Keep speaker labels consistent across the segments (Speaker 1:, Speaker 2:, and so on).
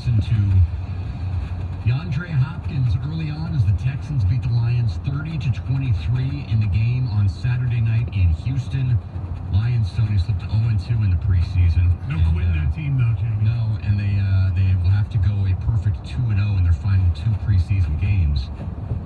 Speaker 1: listen to DeAndre Hopkins early on as the Texans beat the Lions 30-23 in the game on Saturday night in Houston. Lions, Tony, slipped to 0-2 in the preseason.
Speaker 2: No quitting that team, though, Jamie.
Speaker 1: No, and they will have to go a perfect 2-0 in their final 2 preseason games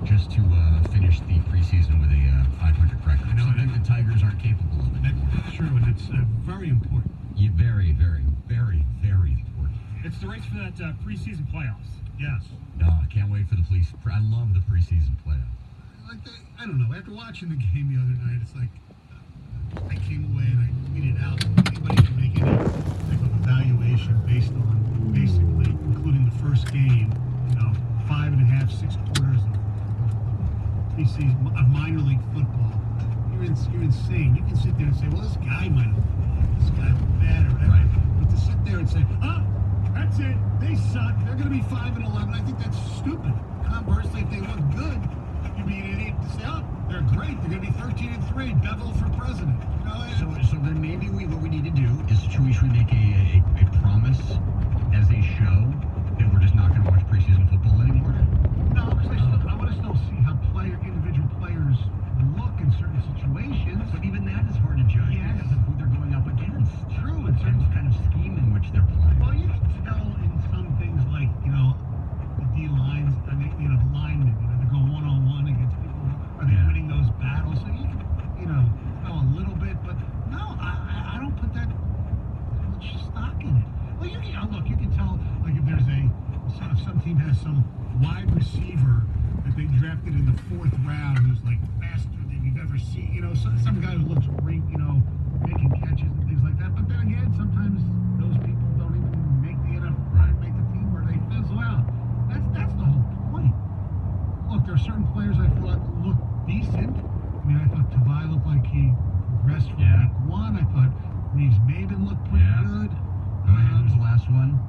Speaker 1: just to finish the preseason with a 500 record. Something the Tigers aren't capable of anymore.
Speaker 2: That's true, and it's very important.
Speaker 1: Yeah, very, very, very, very important.
Speaker 3: It's the race for that preseason playoffs.
Speaker 2: Yes.
Speaker 1: No, I can't wait for the police. I love the preseason playoffs.
Speaker 2: I don't know. After watching the game the other night, it's like I came away and I tweeted out. Anybody can make any type of evaluation based on basically, including the first game, 5.5, 6 quarters of preseason of minor league football. You're insane. You can sit there and say, well, this guy might have won, this guy was bad or whatever.
Speaker 1: Right.
Speaker 2: But to sit there and say, that's it. They suck. They're going to be 5-11. I think that's stupid. Conversely, if they look good, you'd be an idiot to say, they're great. They're going to be 13-3. Bevel for president.
Speaker 1: So then maybe what we need to do is should we make a promise as a show that we're just not going to watch preseason football anymore?
Speaker 2: No, because I want to still see how individual players look in certain situations.
Speaker 1: But even that is hard to judge because of who they're going up against.
Speaker 2: True.
Speaker 1: And the kind of scheme in which they're playing.
Speaker 2: Well, you can tell in some things like, the D lines, the linemen, they go one-on-one against people. Are they winning those battles? So you can, know a little bit, but no, I don't put that much stock in it. Well, you can tell, like if there's if some team has some wide receiver that they drafted in the 4th round who's like faster than you've ever seen, some guy who looks great, making catches and things like that. But then again, sometimes those people don't even make the NFL, make the team where they fizzle out. That's the whole point. Look, there are certain players I thought looked decent. I thought Tavai looked like he progressed from week 1. I thought Reeves Maben looked pretty good.
Speaker 1: Who's the last one?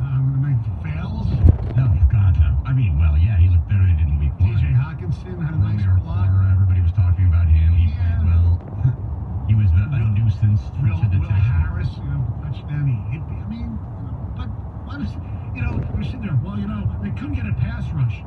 Speaker 2: I'm going to make fails.
Speaker 1: No, God, no. I mean, well, yeah, he looked better than he did in week 1.
Speaker 2: TJ Hawkinson had a nice block.
Speaker 1: Everybody was talking about him. He played well. He was a nuisance to the
Speaker 2: Will
Speaker 1: Texans.
Speaker 2: Harris, touchdown, he hit me. I mean, but what is, we're sitting there, well, they couldn't get a pass rush.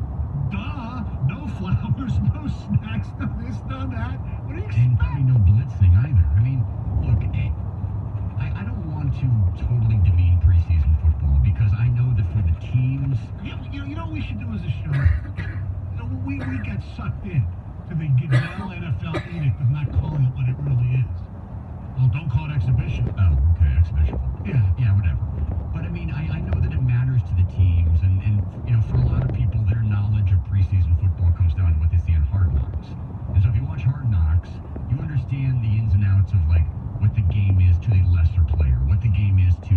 Speaker 2: Duh, no Flowers, no Snacks, no this, no that. What do you expect?
Speaker 1: And probably no blitzing either. I mean, look, I don't want to totally demean preseason football because I know that for the teams...
Speaker 2: You know what we should do as a show? We get sucked in to the Goodell NFL edict of not calling it what it really is. Well, don't call it exhibition.
Speaker 1: Oh, okay, exhibition football.
Speaker 2: Yeah,
Speaker 1: whatever. But I mean, I know that it matters to the teams, and for a lot of people, their knowledge of preseason football comes down to what they see on Hard Knocks. And so if you watch Hard Knocks, you understand the ins and outs of like what the game is to the lesser player, what the game is to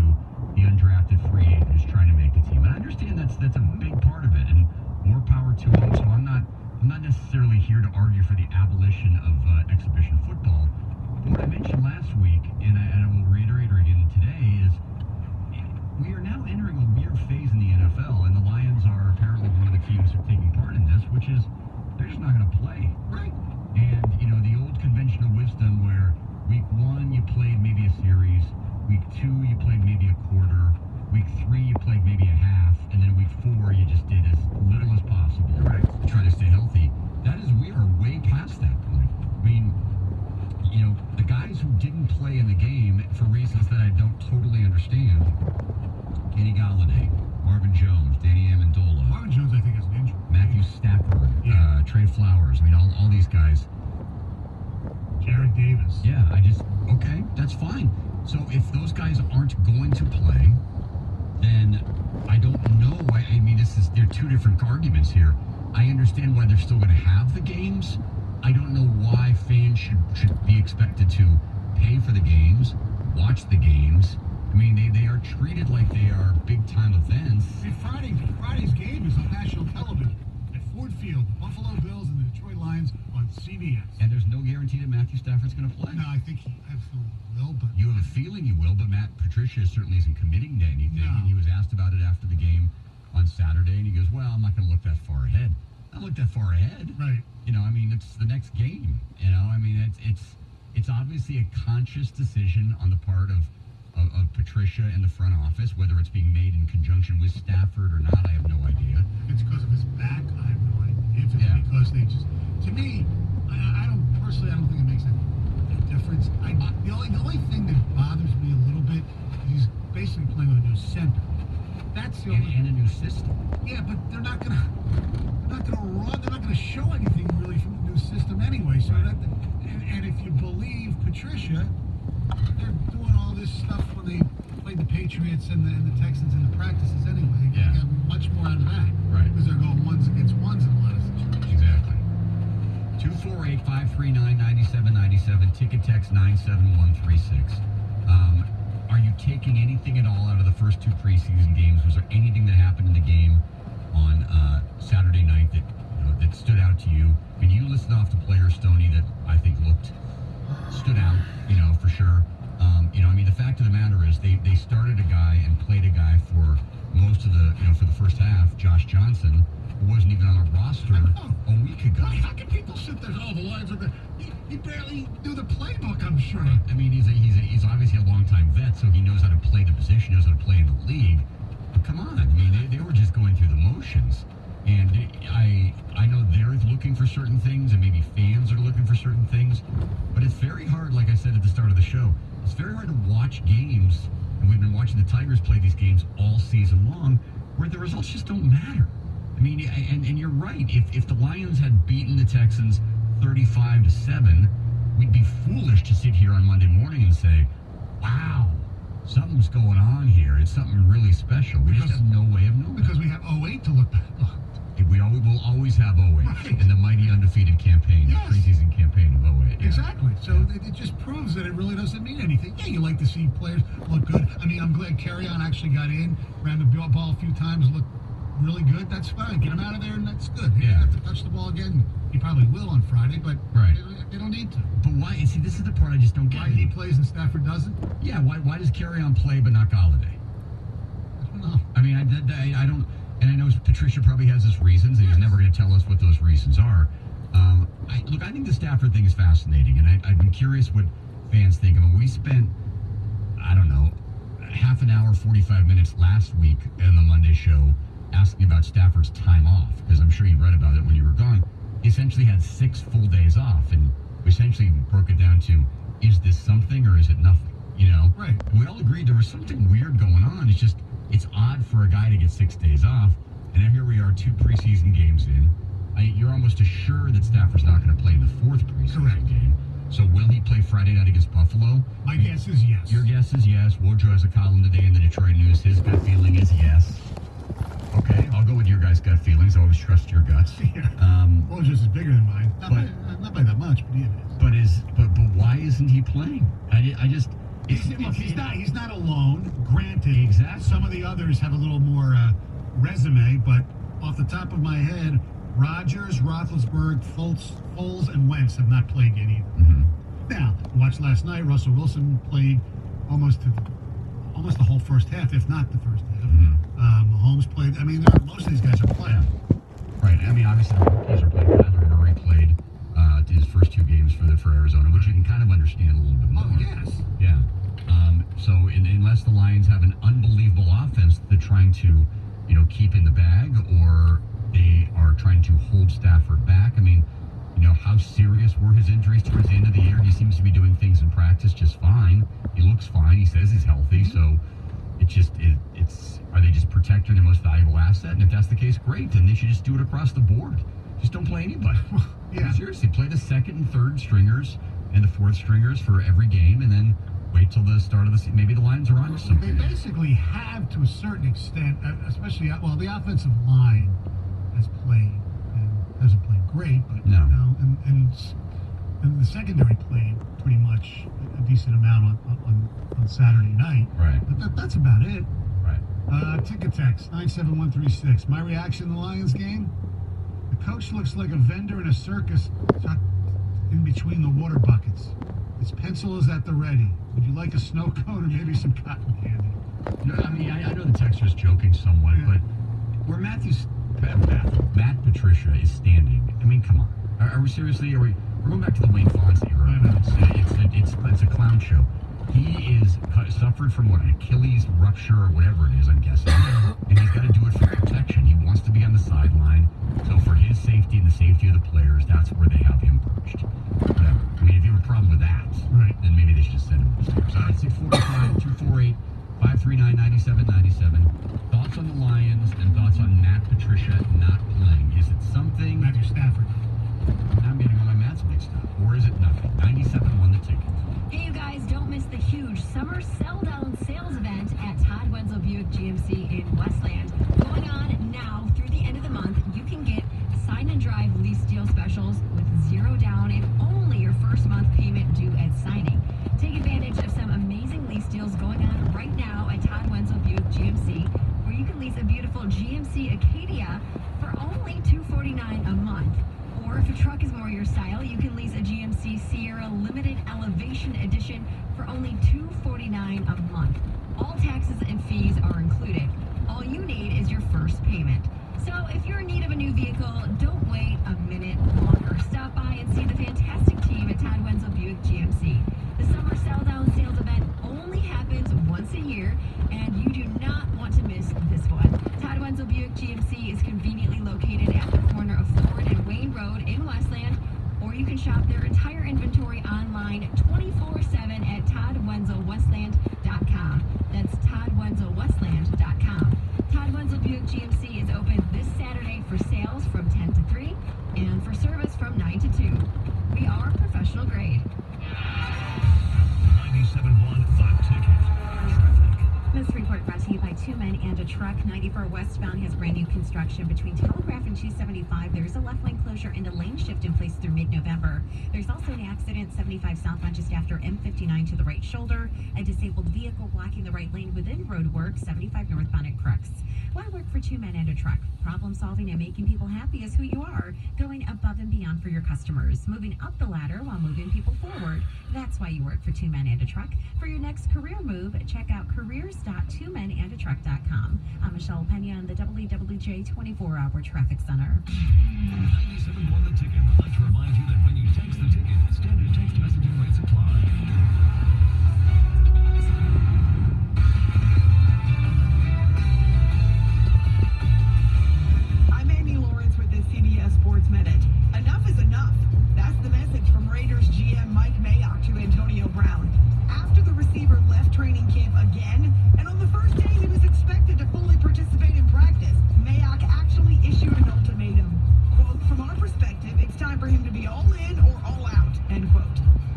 Speaker 1: the undrafted free agent who's trying to make the team. And I understand that's a big part of it, and more power to them. So I'm not necessarily here to argue for the abolition of exhibition football. But what I mentioned last week, and I will reiterate again today, is we are now entering a weird phase in the NFL, and the Lions are apparently one of the teams who are taking part in this, which is they're just not going to play.
Speaker 2: Right.
Speaker 1: And, the old conventional wisdom where week 1 you played maybe a series, week 2 you played maybe a quarter, week 3 you played maybe a half, and then week 4 you just did as little as possible to try to stay healthy. We are way past that point. I mean, the guys who didn't play in the game for reasons that I don't totally understand, Kenny Galladay, Marvin Jones, Danny Amendola.
Speaker 2: Marvin Jones, I think, has an injury.
Speaker 1: Matthew Stafford, Trey Flowers. I mean, all these guys.
Speaker 2: Jared Davis.
Speaker 1: Yeah, okay, that's fine. So if those guys aren't going to play, then I don't know. I mean, there are 2 different arguments here. I understand why they're still going to have the games. I don't know why fans should be expected to pay for the games, watch the games. I mean, they are treated like they are big-time events.
Speaker 2: See, Friday's game is on national television at Ford Field, the Buffalo Bills and the Detroit Lions on CBS.
Speaker 1: And there's no guarantee that Matthew Stafford's going to play.
Speaker 2: No, I think he absolutely will, but...
Speaker 1: You have a feeling he will, but Matt Patricia certainly isn't committing to anything.
Speaker 2: No.
Speaker 1: And he was asked about it after the game on Saturday, and he goes, well, I'm not going to look that far ahead. Not look that far ahead.
Speaker 2: Right.
Speaker 1: I mean, it's the next game. I mean, it's obviously a conscious decision on the part of Patricia. Patricia and the front office, whether it's being made in conjunction with Stafford or not, I have no idea.
Speaker 2: If it's because of his back, I have no idea. If it's because they just, to me, I don't personally, I don't think it makes any difference. The only thing that bothers me a little bit is he's basically playing with a new center. That's the only,
Speaker 1: and a new system.
Speaker 2: Yeah, but they're not gonna run. They're not gonna show anything really from the new system anyway. So
Speaker 1: Right.
Speaker 2: and if you believe Patricia, they're doing all this stuff when they played the Patriots and the Texans in the practices anyway.
Speaker 1: Yeah.
Speaker 2: They got much more out of that.
Speaker 1: Right.
Speaker 2: Because they're going ones against ones in a lot of situations.
Speaker 1: Exactly. 248-539-9797, ticket text 97136. Are you taking anything at all out of the first two preseason games? Was there anything that happened in the game on Saturday night that stood out to you? I mean, you listed off the players, Stoney, that I think stood out, for sure. I mean, the fact of the matter is they started a guy and played a guy for most of the, for the first half, Josh Johnson, who wasn't even on a roster a week ago.
Speaker 2: How can people sit there? Oh, the Lions are good. He barely knew the playbook, I'm sure.
Speaker 1: I mean, he's obviously a longtime vet, so he knows how to play the position, knows how to play in the league. But come on, I mean, they were just going through the motions. And I know they're looking for certain things, and maybe fans are looking for certain things. But it's very hard, like I said at the start of the show, it's very hard to watch games, and we've been watching the Tigers play these games all season long, where the results just don't matter. I mean, and you're right. If the Lions had beaten the Texans 35-7, we'd be foolish to sit here on Monday morning and say, wow, something's going on here. It's something really special. We just have no way of knowing.
Speaker 2: Because we have 08 to look back on.
Speaker 1: We'll always have 08
Speaker 2: Right.
Speaker 1: and the mighty undefeated campaign,
Speaker 2: Yes.
Speaker 1: the preseason campaign of 08. Yeah.
Speaker 2: Exactly. So it just proves that it really doesn't mean anything. Yeah, you like to see players look good. I mean, I'm glad Carry-On actually got in, ran the ball a few times, looked really good. That's fine. Get him out of there, and that's good. He
Speaker 1: Yeah.
Speaker 2: doesn't have to touch the ball again. He probably will on Friday, but
Speaker 1: Right.
Speaker 2: they don't need to.
Speaker 1: But why? See, this is the part I just don't get.
Speaker 2: Why he plays and Stafford doesn't?
Speaker 1: Yeah, why does Carry-On play but not Galladay?
Speaker 2: I don't know.
Speaker 1: I mean, I don't, and I know Patricia probably has his reasons, and he's never going to tell us what those reasons are. I think the Stafford thing is fascinating, and I've been curious what fans think. I mean, we spent, I don't know, half an hour, 45 minutes last week on the Monday show asking about Stafford's time off, because I'm sure you read about it when you were gone. He essentially had 6 full days off, and we essentially broke it down to, is this something or is it nothing?
Speaker 2: Right.
Speaker 1: And we all agreed there was something weird going on. It's odd for a guy to get 6 days off, and then here we are 2 preseason games in. You're almost assured that Stafford's not going to play in the 4th preseason game. So will he play Friday night against Buffalo?
Speaker 2: My guess is yes.
Speaker 1: Your guess is yes. Wojo has a column today in the Detroit News. His gut feeling is yes. Okay, I'll go with your guys' gut feelings. I always trust your guts.
Speaker 2: Yeah. Woj's is bigger than mine. Not by that much, but it is.
Speaker 1: But why isn't he playing?
Speaker 2: He's not alone. Granted,
Speaker 1: Exactly.
Speaker 2: some of the others have a little more resume, but off the top of my head, Rodgers, Roethlisberger, Foles, and Wentz have not played yet either.
Speaker 1: Mm-hmm.
Speaker 2: Now, watch last night. Russell Wilson played almost the whole first half, if not the first half.
Speaker 1: Mm-hmm.
Speaker 2: Mahomes played. I mean, most of these guys are playing.
Speaker 1: Right. I mean, obviously the rookies are playing. Kyler Murray played his first 2 games for Arizona, which you can kind of understand a little bit more.
Speaker 2: Oh yes.
Speaker 1: Yeah. So unless the Lions have an unbelievable offense they're trying to, keep in the bag, or they are trying to hold Stafford back. I mean, how serious were his injuries towards the end of the year? He seems to be doing things in practice just fine. He looks fine. He says he's healthy. So it's are they just protecting their most valuable asset? And if that's the case, great. Then they should just do it across the board. Just don't play anybody.
Speaker 2: Yeah.
Speaker 1: Seriously, play the 2nd and 3rd stringers and the 4th stringers for every game, and then wait till the start of the season. Maybe the Lions are on to something.
Speaker 2: They basically have, to a certain extent, especially, the offensive line has played, and hasn't played great, but,
Speaker 1: No.
Speaker 2: and the secondary played pretty much a decent amount on Saturday night.
Speaker 1: Right.
Speaker 2: But that's about it.
Speaker 1: Right.
Speaker 2: Ticket text, 97136. My reaction to the Lions game? The coach looks like a vendor in a circus tucked in between the water buckets. His pencil is at the ready. Would you like a snow cone or maybe some cotton candy?
Speaker 1: No, I mean, I know the texter's joking somewhat, but where Matt Patricia is standing, I mean, come on. Are we seriously, we're going back to the Wayne Fonzie era.
Speaker 2: I know.
Speaker 1: It's a clown show. He is suffered from an Achilles rupture or whatever it is, I'm guessing, and he's got to do it for protection. He wants to be on the sideline, so for his safety and the safety of the players, that's where they have him perched. Whatever. I mean, if you have a problem with that,
Speaker 2: Right.
Speaker 1: then maybe they should just send him upstairs. All right, 645-248-539-9797. Thoughts on the Lions and thoughts on Matt Patricia not playing? Is it something?
Speaker 2: Matthew Stafford.
Speaker 1: I'm getting all my Matts mixed up. Or is it nothing? 97 won the ticket.
Speaker 4: Hey, you guys, don't miss the huge summer sell-down sales event at Todd Wenzel Buick GMC in Westland. Going on now through the end of the month, you can get sign and drive lease deal specials with zero down and only your first month payment due at signing. Take advantage of some amazing lease deals going on right now at Todd Wenzel Buick GMC, where you can lease a beautiful GMC Acadia for only $249 a month. Or if a truck is more your style, you can lease a GMC Sierra Limited Elevation Edition for only $249 a month. All taxes and fees are included. All you need is your first payment. So if you're in need of a new vehicle, don't wait a minute longer. Stop by and see the fantastic team at Todd Wenzel Buick GMC. The summer sell-down sales event only happens once a year, and you do not want to miss this one. Todd Wenzel Buick GMC is conveniently located at the corner of Ford and Wayne Road in Westland, or you can shop their entire inventory online 24/7 at toddwenzelwestland.com. That's toddwenzelwestland.com. Todd Wenzel Buick GMC is open this Saturday for sales from 10 to 3 and for service from 9 to 2. We are professional grade.
Speaker 5: 97.1 The Ticket. Traffic.
Speaker 6: This report brought to you by Two Men and a Truck. 94 westbound has brand new construction between Telegraph and 275. There's a left lane closure and a lane shift in place through mid-November. There's also an accident 75 southbound just after M59 to the right shoulder. A disabled vehicle blocking the right lane within roadwork 75 northbound at Crux. Why work for Two Men and a Truck? Problem solving and making people happy is who you are. Going above and beyond for your customers. Moving up the ladder while moving people forward. That's why you work for Two Men and a Truck. For your next career move, check out careers.twomenandatruck.com. I'm Michelle Pena in the WWJ 24-hour traffic center.
Speaker 5: 97.1 The Ticket would like to remind you that when you text the ticket, standard text messaging rates apply.
Speaker 7: I'm Amy Lawrence with the CBS Sports Minute. Enough is enough. That's the message from Raiders GM Mike Mayock to Antonio Brown. After the receiver left training camp again, and on the first day he was expected to fully participate in practice, Mayock actually issued an ultimatum. Quote, from our perspective, it's time for him to be all in or all out, end quote.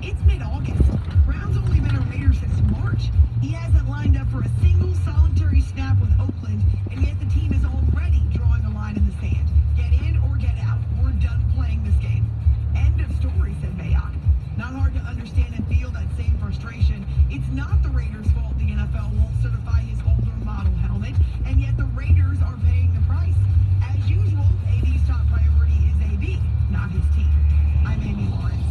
Speaker 7: It's mid-August. Brown's only been a Raider since March. He hasn't lined up for a single solitary snap with Oakland, and yet the team is already drawing a line in the sand. Get in or get out. We're done playing this game. End of story, said Mayock. Not hard to understand and feel that same frustration. It's not the Raiders' fault the NFL won't certify his older model helmet, and yet the Raiders are paying the price. As usual, AB's top priority is AB, not his team. I'm Amy Lawrence.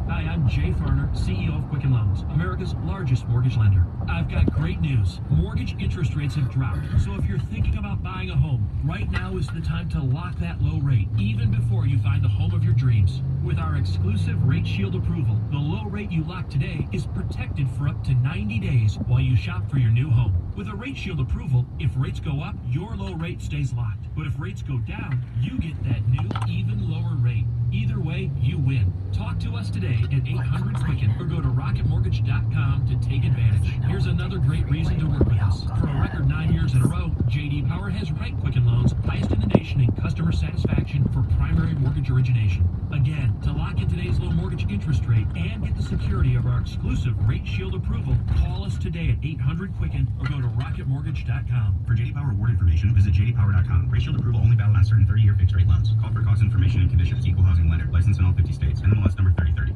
Speaker 8: Hi, I'm Jay Farner, CEO of Quicken Loans, America's largest mortgage lender. I've got great news. Mortgage interest rates have dropped. So if you're thinking about buying a home, right now is the time to lock that low rate, even before you find the home of your dreams. With our exclusive Rate Shield approval, the low rate you lock today is protected for up to 90 days while you shop for your new home. With a Rate Shield approval, if rates go up, your low rate stays locked. But if rates go down, you get that new, even lower rate. Either way, you win. Talk to us today at 800-QUICKEN or go to rocketmortgage.com to take advantage. Here's another great reason to work with us. For a record 9 years in a row, J.D. Power has ranked Quicken Loans highest in the nation in customer satisfaction for primary mortgage origination. Again, to lock in today's low mortgage interest rate and get the security of our exclusive Rate Shield approval, call us today at 800-QUICKEN or go to rocketmortgage.com.
Speaker 9: For J.D. Power award information, visit jdpower.com. Rate Shield approval only valid on certain 30-year fixed-rate loans. Call for cost information and conditions. Equal housing lender. Licensed in all 50 states. NMLS number 3030.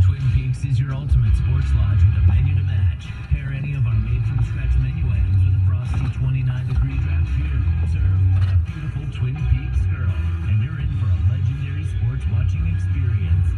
Speaker 5: Twin Peaks is your ultimate sports lodge with a menu to match. Pair any of our made-from-scratch menu items with a frosty 29-degree draft beer. Served by a beautiful Twin Peaks girl. And you're in for a legendary sports watching experience.